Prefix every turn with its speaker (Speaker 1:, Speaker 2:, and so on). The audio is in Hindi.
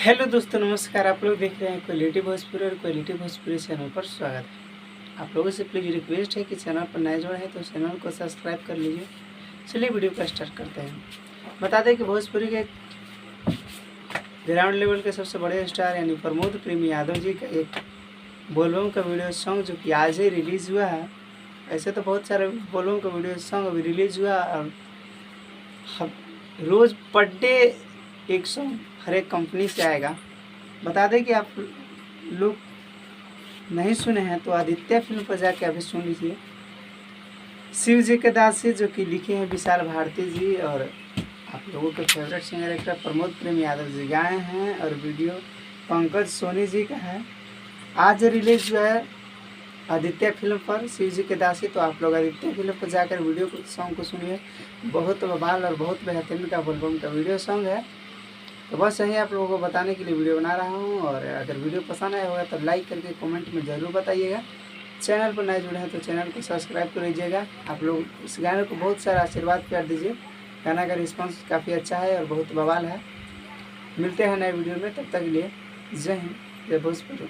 Speaker 1: हेलो दोस्तों, नमस्कार। आप लोग देख रहे हैं क्वालिटी भोजपुरी और क्वालिटी भोजपुरी चैनल पर स्वागत है। आप लोगों से प्लीज़ रिक्वेस्ट है कि चैनल पर नए जुड़े हैं तो चैनल को सब्सक्राइब कर लीजिए। चलिए वीडियो को स्टार्ट करते हैं। बता दें कि भोजपुरी के ग्राउंड लेवल के सबसे बड़े स्टार यानी प्रमोद प्रेम यादव जी का एक बोलबम का वीडियो सॉन्ग जो कि आज ही रिलीज़ हुआ है। ऐसे तो बहुत सारे बोलबम का वीडियो सॉन्ग अभी रिलीज़ हुआ और रोज़ पर डे एक सॉन्ग हर एक कंपनी से आएगा। बता दें कि आप लोग नहीं सुने हैं तो आदित्य फिल्म पर जाके अभी सुन लीजिए। शिव जी के दासी जो कि लिखे हैं विशाल भारती जी और आप लोगों के फेवरेट सिंगर एक्टर प्रमोद प्रेम यादव जी गाए हैं और वीडियो पंकज सोनी जी का है। आज रिलीज हुआ है आदित्य फिल्म पर शिव जी के दासी। तो आप लोग आदित्य फिल्म पर जाकर वीडियो सॉन्ग को सुनिए। बहुत बवाल और बहुत बेहतरीन का बोलबम का वीडियो सॉन्ग है। तो बस यही आप लोगों को बताने के लिए वीडियो बना रहा हूँ। और अगर वीडियो पसंद आया होगा तो लाइक करके कमेंट में ज़रूर बताइएगा। चैनल पर नए जुड़े हैं तो चैनल को सब्सक्राइब कर लीजिएगा। आप लोग इस गाने को बहुत सारा आशीर्वाद प्यार दीजिए। गाना का रिस्पांस काफ़ी अच्छा है और बहुत बवाल है। मिलते हैं नए वीडियो में, तब तक के लिए जय हिंद, जय भोजपुरी।